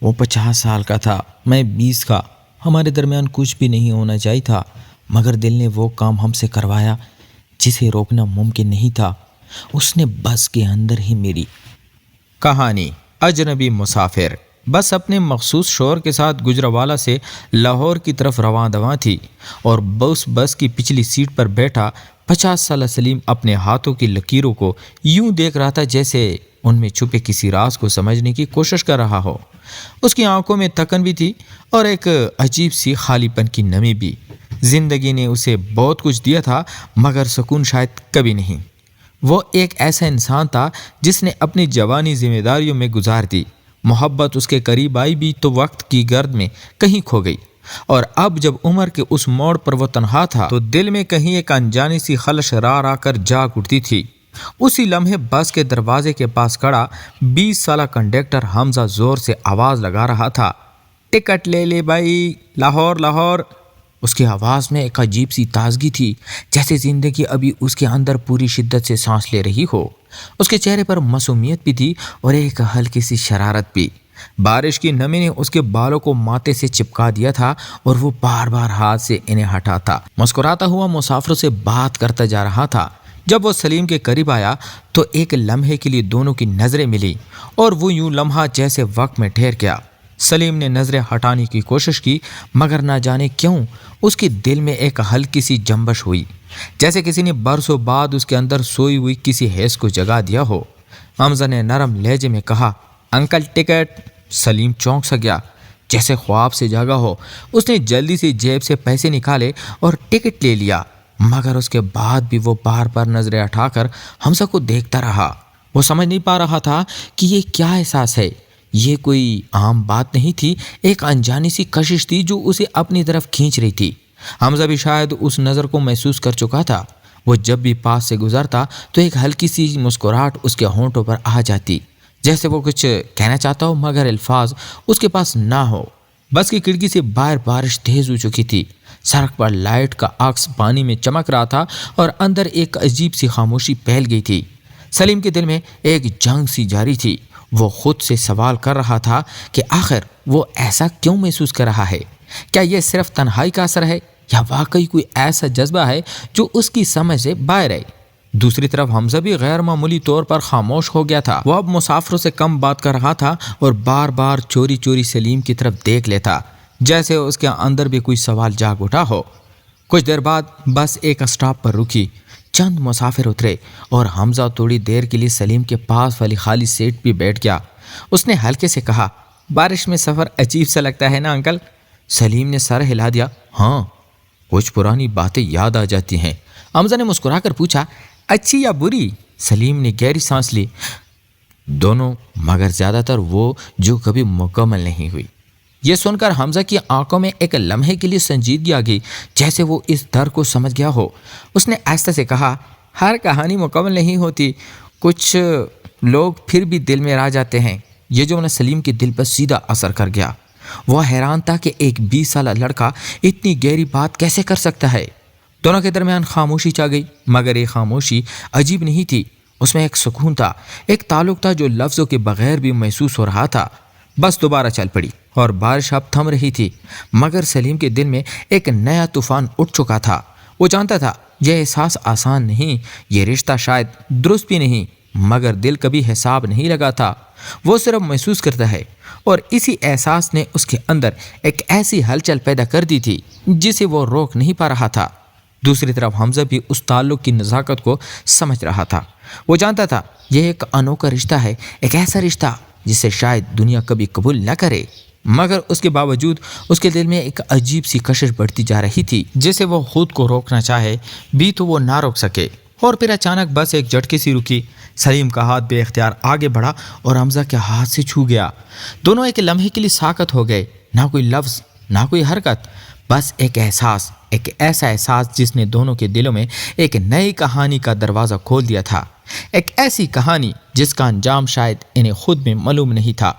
وہ 50 سال کا تھا، میں 20 کا۔ ہمارے درمیان کچھ بھی نہیں ہونا چاہیے تھا، مگر دل نے وہ کام ہم سے کروایا جسے روکنا ممکن نہیں تھا۔ اس نے بس کے اندر ہی میری کہانی اجنبی مسافر بس اپنے مخصوص شور کے ساتھ گجرانوالہ سے لاہور کی طرف رواں دواں تھی، اور بس کی پچھلی سیٹ پر بیٹھا 50 سالہ سلیم اپنے ہاتھوں کی لکیروں کو یوں دیکھ رہا تھا جیسے ان میں چھپے کسی راز کو سمجھنے کی کوشش کر رہا ہو۔ اس کی آنکھوں میں تھکن بھی تھی اور ایک عجیب سی خالی پن کی نمی بھی۔ زندگی نے اسے بہت کچھ دیا تھا، مگر سکون شاید کبھی نہیں۔ وہ ایک ایسا انسان تھا جس نے اپنی جوانی ذمہ داریوں میں گزار دی۔ محبت اس کے قریب آئی بھی تو وقت کی گرد میں کہیں کھو گئی، اور اب جب عمر کے اس موڑ پر وہ تنہا تھا تو دل میں کہیں ایک انجانی سی خلش را کر جاگ اٹھتی تھی۔ اسی لمحے بس کے دروازے کے پاس کھڑا 20 سالہ کنڈکٹر حمزہ زور سے آواز لگا رہا تھا، ٹکٹ لے لے بھائی، لاہور لاہور۔ اس کی آواز میں ایک عجیب سی تازگی تھی، جیسے زندگی ابھی اس کے اندر پوری شدت سے سانس لے رہی ہو۔ اس کے چہرے پر معصومیت بھی تھی اور ایک ہلکی سی شرارت بھی۔ بارش کی نمی نے اس کے بالوں کو ماتھے سے چپکا دیا تھا اور وہ بار بار ہاتھ سے انہیں ہٹاتا، مسکراتا ہوا مسافروں سے بات کرتا جا رہا تھا۔ جب وہ سلیم کے قریب آیا تو ایک لمحے کے لیے دونوں کی نظریں ملی، اور وہ یوں لمحہ جیسے وقت میں ٹھہر گیا۔ سلیم نے نظریں ہٹانے کی کوشش کی، مگر نہ جانے کیوں اس کے دل میں ایک ہلکی سی جنبش ہوئی، جیسے کسی نے برسوں بعد اس کے اندر سوئی ہوئی کسی حس کو جگا دیا ہو۔ حمزہ نے نرم لہجے میں کہا، انکل ٹکٹ۔ سلیم چونک سا گیا، جیسے خواب سے جاگا ہو۔ اس نے جلدی سے جیب سے پیسے نکالے اور ٹکٹ لے لیا، مگر اس کے بعد بھی وہ بار بار نظریں اٹھا کر حمزہ کو دیکھتا رہا۔ وہ سمجھ نہیں پا رہا تھا کہ یہ کیا احساس ہے۔ یہ کوئی عام بات نہیں تھی، ایک انجانی سی کشش تھی جو اسے اپنی طرف کھینچ رہی تھی۔ حمزہ بھی شاید اس نظر کو محسوس کر چکا تھا۔ وہ جب بھی پاس سے گزرتا تو ایک ہلکی سی مسکراہٹ اس کے ہونٹوں پر آ جاتی، جیسے وہ کچھ کہنا چاہتا ہو مگر الفاظ اس کے پاس نہ ہو۔ بس کی کھڑکی سے باہر بارش تیز ہو چکی تھی، سڑک پر لائٹ کا عکس پانی میں چمک رہا تھا اور اندر ایک عجیب سی خاموشی پھیل گئی تھی۔ سلیم کے دل میں ایک جنگ سی جاری تھی۔ وہ خود سے سوال کر رہا تھا کہ آخر وہ ایسا کیوں محسوس کر رہا ہے؟ کیا یہ صرف تنہائی کا اثر ہے یا واقعی کوئی ایسا جذبہ ہے جو اس کی سمجھ سے باہر ہے؟ دوسری طرف حمزہ بھی غیر معمولی طور پر خاموش ہو گیا تھا۔ وہ اب مسافروں سے کم بات کر رہا تھا اور بار بار چوری چوری سلیم کی طرف دیکھ لیتا، جیسے اس کے اندر بھی کوئی سوال جاگ اٹھا ہو۔ کچھ دیر بعد بس ایک اسٹاپ پر رکی، چند مسافر اترے اور حمزہ تھوڑی دیر کے لیے سلیم کے پاس والی خالی سیٹ پہ بیٹھ گیا۔ اس نے ہلکے سے کہا، بارش میں سفر عجیب سا لگتا ہے نا انکل؟ سلیم نے سر ہلا دیا، ہاں، کچھ پرانی باتیں یاد آ جاتی ہیں۔ حمزہ نے مسکرا کر پوچھا، اچھی یا بری؟ سلیم نے گہری سانس لی، دونوں، مگر زیادہ تر وہ جو کبھی مکمل نہیں ہوئی۔ یہ سن کر حمزہ کی آنکھوں میں ایک لمحے کے لیے سنجیدگی آ گئی، جیسے وہ اس درد کو سمجھ گیا ہو۔ اس نے آہستہ سے کہا، ہر کہانی مکمل نہیں ہوتی، کچھ لوگ پھر بھی دل میں رہ جاتے ہیں۔ یہ جملہ سلیم کے دل پر سیدھا اثر کر گیا۔ وہ حیران تھا کہ ایک 20 سالہ لڑکا اتنی گہری بات کیسے کر سکتا ہے۔ دونوں کے درمیان خاموشی چھا گئی، مگر یہ خاموشی عجیب نہیں تھی، اس میں ایک سکون تھا، ایک تعلق تھا جو لفظوں کے بغیر بھی محسوس ہو رہا تھا۔ بس دوبارہ چل پڑی اور بارش اب تھم رہی تھی، مگر سلیم کے دل میں ایک نیا طوفان اٹھ چکا تھا۔ وہ جانتا تھا یہ احساس آسان نہیں، یہ رشتہ شاید درست بھی نہیں، مگر دل کبھی حساب نہیں لگاتا، وہ صرف محسوس کرتا ہے۔ اور اسی احساس نے اس کے اندر ایک ایسی ہلچل پیدا کر دی تھی جسے وہ روک نہیں پا رہا تھا۔ دوسری طرف حمزہ بھی اس تعلق کی نزاکت کو سمجھ رہا تھا۔ وہ جانتا تھا یہ ایک انوکھا رشتہ ہے، ایک ایسا رشتہ جسے شاید دنیا کبھی قبول نہ کرے، مگر اس کے باوجود اس کے دل میں ایک عجیب سی کشش بڑھتی جا رہی تھی، جسے وہ خود کو روکنا چاہے بھی تو وہ نہ روک سکے۔ اور پھر اچانک بس ایک جھٹکے سی رکی، سلیم کا ہاتھ بے اختیار آگے بڑھا اور حمزہ کے ہاتھ سے چھو گیا۔ دونوں ایک لمحے کے لیے ساکت ہو گئے، نہ کوئی لفظ، نہ کوئی حرکت، بس ایک احساس، ایک ایسا احساس جس نے دونوں کے دلوں میں ایک نئی کہانی کا دروازہ کھول دیا تھا، ایک ایسی کہانی جس کا انجام شاید انہیں خود میں معلوم نہیں تھا۔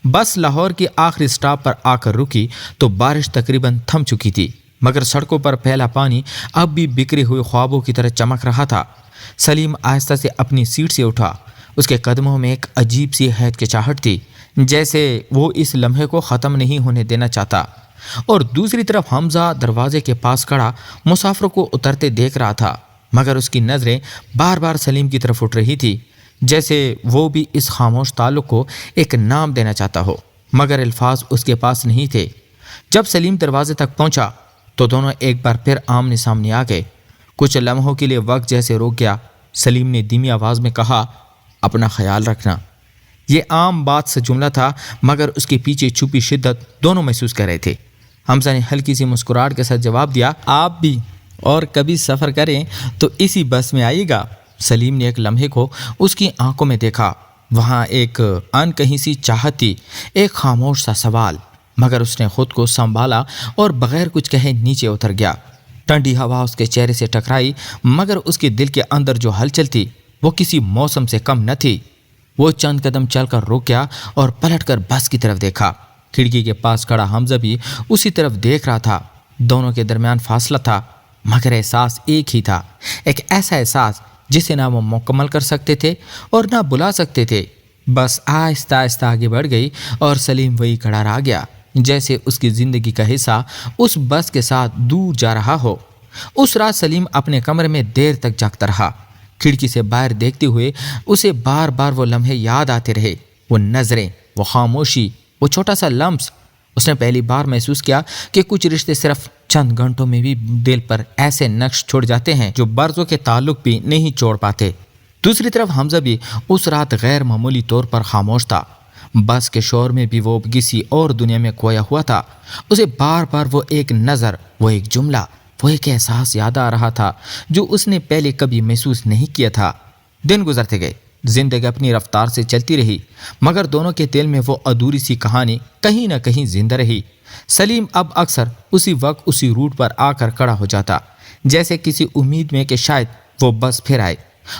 بس لاہور کی آخری سٹاپ پر آ کر رکی تو بارش تقریباً تھم چکی تھی، مگر سڑکوں پر پھیلا پانی اب بھی بکھرے ہوئے خوابوں کی طرح چمک رہا تھا۔ سلیم آہستہ سے اپنی سیٹ سے اٹھا، اس کے قدموں میں ایک عجیب سی ہچکچاہٹ تھی، جیسے وہ اس لمحے کو ختم نہیں ہونے دینا چاہتا۔ اور دوسری طرف حمزہ دروازے کے پاس کھڑا مسافروں کو اترتے دیکھ رہا تھا، مگر اس کی نظریں بار بار سلیم کی طرف اٹھ رہی تھی، جیسے وہ بھی اس خاموش تعلق کو ایک نام دینا چاہتا ہو، مگر الفاظ اس کے پاس نہیں تھے۔ جب سلیم دروازے تک پہنچا تو دونوں ایک بار پھر آمنے سامنے آ گئے۔ کچھ لمحوں کے لیے وقت جیسے رک گیا۔ سلیم نے دھیمی آواز میں کہا، اپنا خیال رکھنا۔ یہ عام بات سے جملہ تھا، مگر اس کے پیچھے چھپی شدت دونوں محسوس کر رہے تھے۔ حمزہ نے ہلکی سی مسکراہٹ کے ساتھ جواب دیا، آپ بھی اور کبھی سفر کریں تو اسی بس میں آئیے گا۔ سلیم نے ایک لمحے کو اس کی آنکھوں میں دیکھا، وہاں ایک ان کہیں سی چاہت تھی، ایک خاموش سا سوال، مگر اس نے خود کو سنبھالا اور بغیر کچھ کہے نیچے اتر گیا۔ ٹھنڈی ہوا اس کے چہرے سے ٹکرائی، مگر اس کے دل کے اندر جو ہلچل تھی وہ کسی موسم سے کم نہ تھی۔ وہ چند قدم چل کر رک گیا اور پلٹ کر بس کی طرف دیکھا۔ کھڑکی کے پاس کھڑا حمزہ بھی اسی طرف دیکھ رہا تھا۔ دونوں کے درمیان فاصلہ تھا، مگر احساس ایک ہی تھا، ایک ایسا احساس جسے نہ وہ مکمل کر سکتے تھے اور نہ بلا سکتے تھے۔ بس آہستہ آہستہ آگے بڑھ گئی اور سلیم وہی کھڑا رہ گیا، جیسے اس کی زندگی کا حصہ اس بس کے ساتھ دور جا رہا ہو۔ اس رات سلیم اپنے کمرے میں دیر تک جاگتا رہا۔ کھڑکی سے باہر دیکھتے ہوئے اسے بار بار وہ لمحے یاد آتے رہے، وہ نظریں، وہ خاموشی، وہ چھوٹا سا لمس۔ اس نے پہلی بار محسوس کیا کہ کچھ رشتے صرف چند گھنٹوں میں بھی دل پر ایسے نقش چھوڑ جاتے ہیں جو برسوں کے تعلق بھی نہیں چھوڑ پاتے۔ دوسری طرف حمزہ بھی اس رات غیر معمولی طور پر خاموش تھا۔ بس کے شور میں بھی وہ کسی اور دنیا میں کھویا ہوا تھا۔ اسے بار بار وہ ایک نظر، وہ ایک جملہ، وہ ایک احساس یاد آ رہا تھا جو اس نے پہلے کبھی محسوس نہیں کیا تھا۔ دن گزرتے گئے، زندگی اپنی رفتار سے چلتی رہی، مگر دونوں کے دل میں وہ ادھوری سی کہانی کہیں نہ کہیں زندہ رہی۔ سلیم اب اکثر اسی وقت اسی روٹ پر آ کر کھڑا ہو جاتا، جیسے کسی امید میں کہ شاید وہ بس پھر آئے،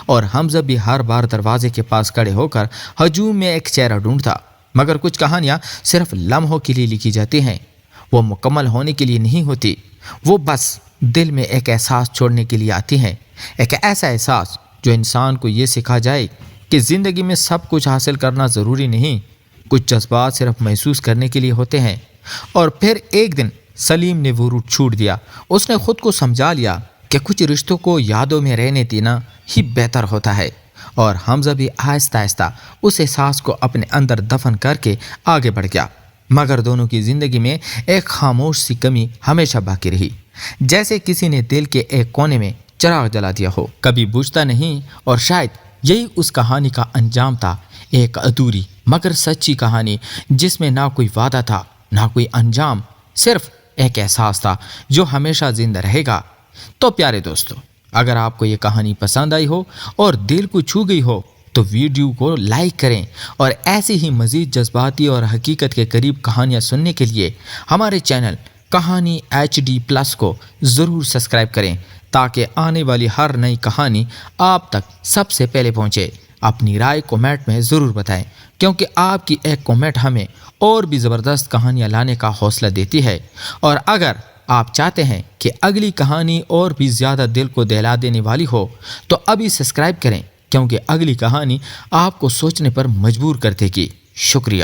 اور حمزہ بھی ہر بار دروازے کے پاس کھڑے ہو کر ہجوم میں ایک چہرہ ڈھونڈتا۔ مگر کچھ کہانیاں صرف لمحوں کے لیے لکھی جاتی ہیں، وہ مکمل ہونے کے لیے نہیں ہوتی، وہ بس دل میں ایک احساس چھوڑنے کے لیے آتی ہیں، ایک ایسا احساس جو انسان کو یہ سکھا جائے کہ زندگی میں سب کچھ حاصل کرنا ضروری نہیں، کچھ جذبات صرف محسوس کرنے کے لیے ہوتے ہیں۔ اور پھر ایک دن سلیم نے وہ روٹ چھوڑ دیا۔ اس نے خود کو سمجھا لیا کہ کچھ رشتوں کو یادوں میں رہنے دینا ہی بہتر ہوتا ہے، اور حمزہ بھی آہستہ آہستہ اس احساس کو اپنے اندر دفن کر کے آگے بڑھ گیا۔ مگر دونوں کی زندگی میں ایک خاموش سی کمی ہمیشہ باقی رہی، جیسے کسی نے دل کے ایک کونے میں چراغ جلا دیا ہو، کبھی بجھتا نہیں، اور شاید یہی اس کہانی کا انجام تھا، ایک ادھوری مگر سچی کہانی جس میں نہ کوئی وعدہ تھا نہ کوئی انجام، صرف ایک احساس تھا جو ہمیشہ زندہ رہے گا۔ تو پیارے دوستو، اگر آپ کو یہ کہانی پسند آئی ہو اور دل کو چھو گئی ہو تو ویڈیو کو لائک کریں، اور ایسے ہی مزید جذباتی اور حقیقت کے قریب کہانیاں سننے کے لیے ہمارے چینل کہانی HD+ کو ضرور سبسکرائب کریں، تاکہ آنے والی ہر نئی کہانی آپ تک سب سے پہلے پہنچے۔ اپنی رائے کومنٹ میں ضرور بتائیں، کیونکہ آپ کی ایک کومنٹ ہمیں اور بھی زبردست کہانیاں لانے کا حوصلہ دیتی ہے۔ اور اگر آپ چاہتے ہیں کہ اگلی کہانی اور بھی زیادہ دل کو دہلا دینے والی ہو تو ابھی سبسکرائب کریں، کیونکہ اگلی کہانی آپ کو سوچنے پر مجبور کر دے گی۔ شکریہ۔